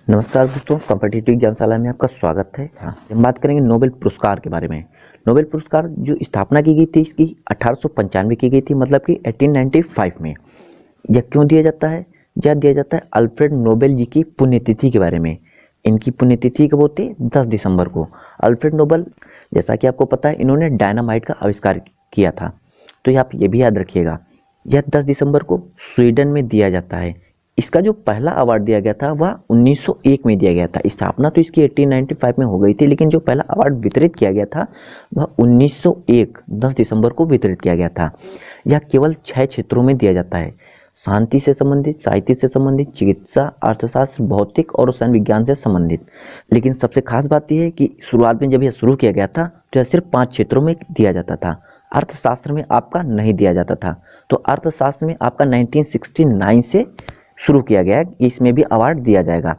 नमस्कार दोस्तों, कॉम्पिटिटिव एग्जामशाला में आपका स्वागत है। हम बात करेंगे नोबेल पुरस्कार के बारे में। नोबेल पुरस्कार जो स्थापना की गई थी इसकी 1895 की गई थी, मतलब कि 1895 में। यह क्यों दिया जाता है? यह दिया जाता है अल्फ्रेड नोबेल जी की पुण्यतिथि के बारे में। इनकी पुण्यतिथि कब होती है? 10 दिसंबर को। अल्फ्रेड नोबेल, जैसा कि आपको पता है, इन्होंने डायनामाइट का आविष्कार किया था। तो आप ये भी याद रखिएगा, यह 10 दिसंबर को स्वीडन में दिया जाता है। इसका जो पहला अवार्ड दिया गया था वह 1901 में दिया गया था। स्थापना तो इसकी 1895 में हो गई थी, लेकिन जो पहला अवार्ड वितरित किया गया था वह 1901 10 दिसंबर को वितरित किया गया था। यह केवल 6 क्षेत्रों में दिया जाता है: शांति से संबंधित, साहित्य से संबंधित, चिकित्सा, अर्थशास्त्र, भौतिक और रसायन विज्ञान से संबंधित। लेकिन सबसे खास बात यह है कि शुरुआत में जब यह शुरू किया गया था तो यह सिर्फ 5 क्षेत्रों में दिया जाता था। अर्थशास्त्र में आपका नहीं दिया जाता था। तो अर्थशास्त्र में आपका 1969 से शुरू किया गया है, इसमें भी अवार्ड दिया जाएगा।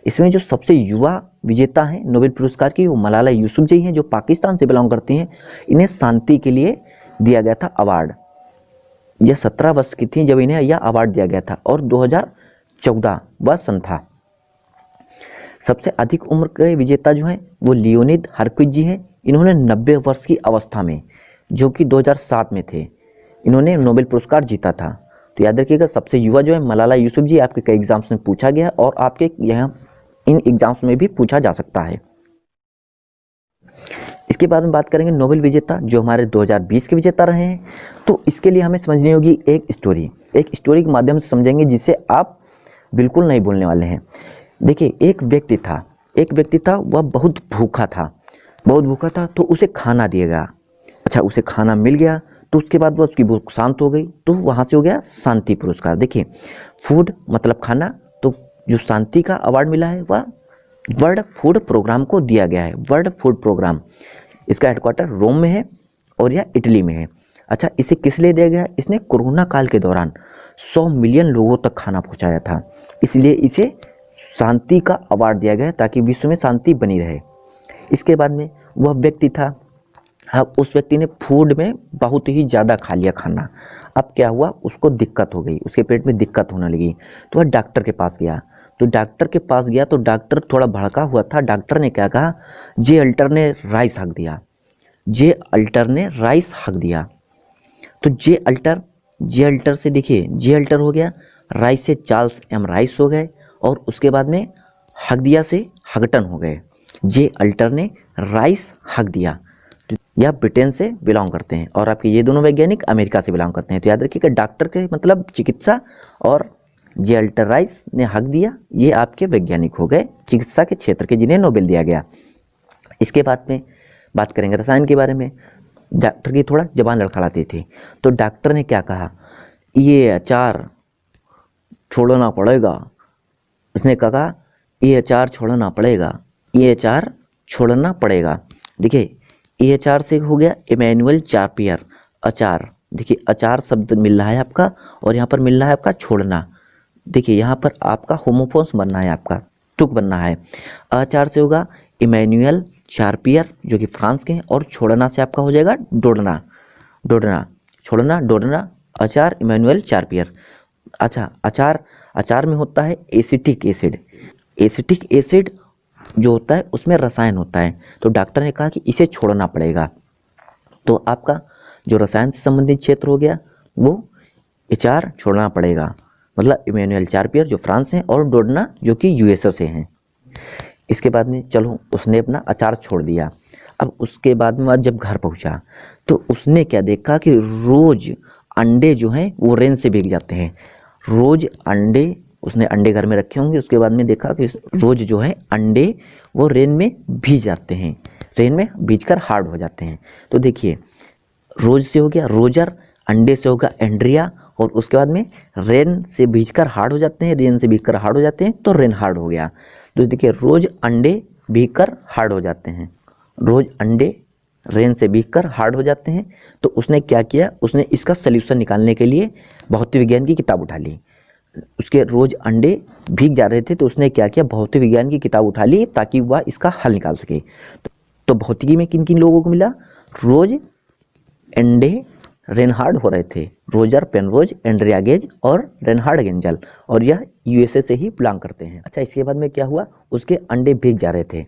इसमें जो सबसे युवा विजेता हैं नोबेल पुरस्कार की, वो मलाला यूसुफजई हैं, जो पाकिस्तान से बिलोंग करती हैं। इन्हें शांति के लिए दिया गया था अवार्ड। यह 17 वर्ष की थी जब इन्हें यह अवार्ड दिया गया था, और 2014 वह सन था। सबसे अधिक उम्र के विजेता जो हैं वो लियोनिद हरकुइज जी हैं। इन्होंने 90 वर्ष की अवस्था में, जो कि 2007 में थे, इन्होंने नोबेल पुरस्कार जीता था। तो याद रखिएगा, सबसे युवा जो है मलाला यूसुफजई। आपके कई एग्जाम्स में पूछा गया और आपके यहाँ इन एग्जाम्स में भी पूछा जा सकता है। इसके बाद में बात करेंगे नोबेल विजेता जो हमारे 2020 के विजेता रहे हैं। तो इसके लिए हमें समझनी होगी एक स्टोरी के माध्यम से समझेंगे, जिससे आप बिल्कुल नहीं भूलने वाले हैं। देखिए, एक व्यक्ति था, वह बहुत भूखा था। तो उसे खाना दिया गया। अच्छा, उसे खाना मिल गया तो उसके बाद वह उसकी भूख शांत हो गई, तो वहाँ से हो गया शांति पुरस्कार। देखिए, फूड मतलब खाना, तो जो शांति का अवार्ड मिला है वह वर्ल्ड फूड प्रोग्राम को दिया गया है। वर्ल्ड फूड प्रोग्राम, इसका हेडक्वार्टर रोम में है और यह इटली में है। अच्छा, इसे किस लिए दिया गया? इसने कोरोना काल के दौरान 100 मिलियन लोगों तक खाना पहुँचाया था, इसलिए इसे शांति का अवार्ड दिया गया ताकि विश्व में शांति बनी रहे। इसके बाद में वह व्यक्ति था, अब उस व्यक्ति ने फूड में बहुत ही ज़्यादा खा लिया खाना। अब क्या हुआ, उसको दिक्कत हो गई, उसके पेट में दिक्कत होने लगी। तो वह डॉक्टर के पास गया। तो डॉक्टर थोड़ा भड़का हुआ था। डॉक्टर ने क्या कहा? जे अल्टर ने राइस हक दिया। तो जे अल्टर से देखिए, जे अल्टर हो गया, राइस से चार्ल्स एम राइस हो गए, और उसके बाद में हक दिया से हगटन हो गए। जे अल्टर ने राइस हक दिया। यह ब्रिटेन से बिलोंग करते हैं, और आपके ये दोनों वैज्ञानिक अमेरिका से बिलोंग करते हैं। तो याद रखिएगा, डॉक्टर के मतलब चिकित्सा, और जे अल्टर राइस ने हक दिया, ये आपके वैज्ञानिक हो गए चिकित्सा के क्षेत्र के, जिन्हें नोबेल दिया गया। इसके बाद में बात करेंगे रसायन के बारे में। डॉक्टर की थोड़ा जबान लड़खड़ाती थी, तो डॉक्टर ने क्या कहा? ये अचार छोड़ना पड़ेगा। उसने कहा ये अचार छोड़ना पड़ेगा। देखिए, AHR से हो गया इमैनुअल चार्पियर, अचार। देखिए, अचार शब्द मिल रहा है आपका, और यहाँ पर मिल रहा है आपका छोड़ना। देखिए, यहाँ पर आपका होमोफोन्स बनना है, आपका तुक बनना है। अचार से होगा इमैनुअल चार्पियर, जो कि फ्रांस के हैं, और छोड़ना से आपका हो जाएगा डोडना। अचार इमैनुअल चार्पियर। अच्छा, अचार में होता है एसिटिक एसिड जो होता है उसमें रसायन होता है। तो डॉक्टर ने कहा कि इसे छोड़ना पड़ेगा। तो आपका जो रसायन से संबंधित क्षेत्र हो गया वो एचआर छोड़ना पड़ेगा, मतलब इमैनुअल चार्पियर जो फ्रांस हैं, और डोडना जो कि यूएसए से हैं। इसके बाद में चलो, उसने अपना अचार छोड़ दिया। अब उसके बाद में जब घर पहुंचा तो उसने क्या देखा कि रोज अंडे जो हैं वो रेन से भीग जाते हैं। रोज अंडे, उसने अंडे घर में रखे होंगे। उसके बाद में देखा कि रोज जो है अंडे वो रेन में भीग जाते हैं, रेन में भीगकर हार्ड हो जाते हैं। तो देखिए, रोज से हो गया रोजर, अंडे से होगा एंड्रिया, और उसके बाद में रेन से भीगकर हार्ड हो जाते हैं, तो रेन हार्ड हो गया। तो देखिए, रोज अंडे भीगकर हार्ड हो जाते हैं, रोज अंडे रेन से भीगकर हार्ड हो जाते हैं। तो उसने क्या किया? उसने इसका सल्यूशन निकालने के लिए भौतिक विज्ञान की किताब उठा ली। उसके रोज अंडे भीग जा रहे थे, तो उसने क्या किया? भौतिक विज्ञान की किताब उठा ली ताकि वह इसका हल निकाल सके। तो भौतिकी में किन किन लोगों को मिला? रोज अंडे रेनहार्ड हो रहे थे, रोजर पेनरोज, एंड्रिया गेज और रेनहार्ड गेंजल, और यह यूएसए से ही बिलोंग करते हैं। अच्छा, इसके बाद में क्या हुआ, उसके अंडे भीग जा रहे थे,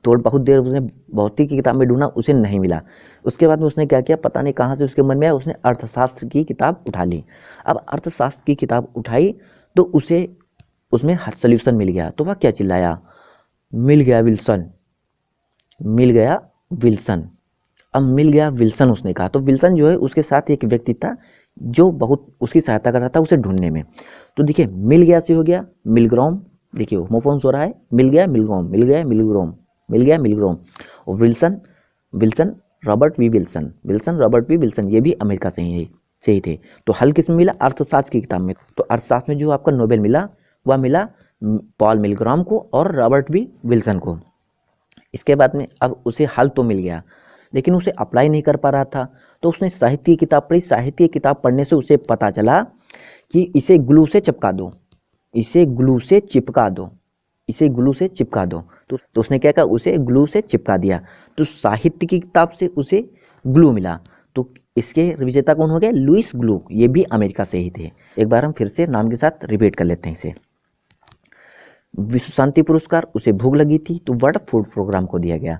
तो बहुत देर उसने भौतिकी की किताब में ढूंढा, उसे नहीं मिला। उसके बाद में उसने क्या किया, पता नहीं कहाँ से उसके मन में आया, उसने अर्थशास्त्र की किताब उठा ली। अब अर्थशास्त्र की किताब उठाई तो उसे उसमें हर सोल्यूशन मिल गया, तो वह क्या चिल्लाया, मिल गया विल्सन, मिल गया विल्सन। अब मिल गया विल्सन उसने कहा, तो विल्सन जो है उसके साथ एक व्यक्ति था जो बहुत उसकी सहायता कर रहा था उसे ढूंढने में। तो देखिए, मिल गया से हो गया मिलग्रॉम, देखिए होमोफोन्स हो रहा है, मिल गया मिलग्रॉम, मिल गया मिलग्रॉम, मिल गया मिलग्रॉम। और Wilson, Wilson Robert V Wilson, Wilson Robert V Wilson, ये भी अमेरिका से ही थे। तो हल किस में मिला, अर्थशास्त्र की किताब में। तो अर्थशास्त्र में जो आपका नोबेल मिला वह मिला पॉल मिलग्रॉम को और रॉबर्ट वी विल्सन को। इसके बाद में अब उसे हल तो मिल गया, लेकिन उसे अप्लाई नहीं कर पा रहा था, तो उसने साहित्य की किताब पढ़ी। साहित्य की किताब पढ़ने से उसे पता चला कि इसे ग्लू से चिपका दो, इसे ग्लू से चिपका दो, इसे ग्लू से चिपका दो। तो उसने क्या कहा, उसे ग्लू से चिपका दिया। तो साहित्य की किताब से उसे ग्लू मिला। तो इसके विजेता कौन हो गए, लुइस ग्लू, ये भी अमेरिका से ही थे। एक बार हम फिर से नाम के साथ रिपीट कर लेते हैं इसे। विश्व शांति पुरस्कार, उसे भूख लगी थी तो वर्ल्ड फूड प्रोग्राम को दिया गया।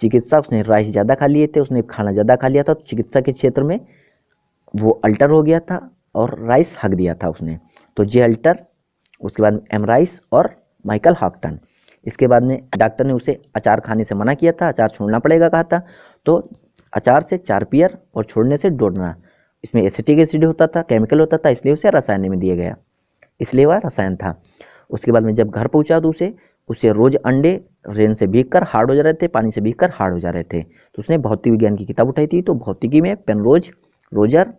चिकित्सा, उसने राइस ज़्यादा खा लिए थे, उसने खाना ज़्यादा खा लिया था, तो चिकित्सा के क्षेत्र में वो अल्टर हो गया था और राइस हक दिया था उसने, तो जे अल्टर। उसके बाद एम राइस और माइकल हॉकटन। इसके बाद में डॉक्टर ने उसे अचार खाने से मना किया था, अचार छोड़ना पड़ेगा कहा था, तो अचार से 4 पियर और छोड़ने से डोडना। इसमें एसिटिक एसिड होता था, केमिकल होता था, इसलिए उसे रसायन में दिया गया, इसलिए वह रसायन था। उसके बाद में जब घर पहुंचा तो उसे रोज अंडे रेन से भीगकर हार्ड हो जा रहे थे, पानी से भीगकर हार्ड हो जा रहे थे। तो उसने भौतिक विज्ञान की किताब उठाई थी, तो भौतिकी में पेनरोज, रोजर,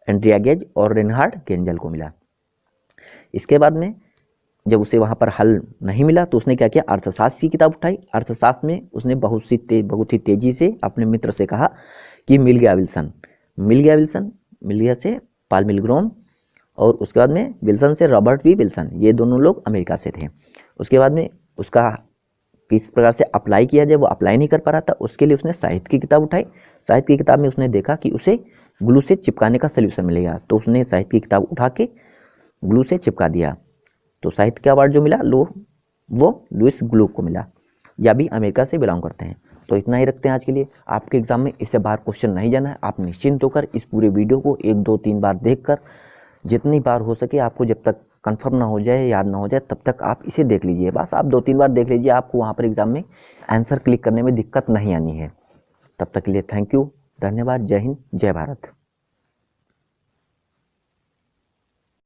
एंड्रिया गेज और रेनहार्ड गेंजल को मिला। इसके बाद में जब उसे वहाँ पर हल नहीं मिला तो उसने क्या किया, अर्थशास्त्र की किताब उठाई। अर्थशास्त्र में उसने बहुत ही तेजी से अपने मित्र से कहा कि मिल गया विल्सन, मिल गया विल्सन, मिल गया से पॉल मिलग्रॉम, और उसके बाद में विल्सन से रॉबर्ट वी विल्सन, ये दोनों लोग अमेरिका से थे। उसके बाद में उसका किस प्रकार से अप्लाई किया जाए, वो अप्लाई नहीं कर पा रहा था, उसके लिए उसने साहित्य की किताब उठाई। साहित्य की किताब में उसने देखा कि उसे ग्लू से चिपकाने का सल्यूशन मिलेगा, तो उसने साहित्य की किताब उठा के ग्लू से चिपका दिया। तो साहित्य का अवार्ड जो मिला वो लुइस ग्लू को मिला, या भी अमेरिका से बिलोंग करते हैं। तो इतना ही रखते हैं आज के लिए। आपके एग्जाम में इससे बाहर क्वेश्चन नहीं जाना है, आप निश्चिंत होकर इस पूरे वीडियो को 1, 2, 3 बार देखकर, जितनी बार हो सके आपको, जब तक कंफर्म ना हो जाए, याद ना हो जाए, तब तक आप इसे देख लीजिए। बस आप 2-3 बार देख लीजिए, आपको वहाँ पर एग्जाम में आंसर क्लिक करने में दिक्कत नहीं आनी है। तब तक के लिए थैंक यू, धन्यवाद, जय हिंद, जय भारत।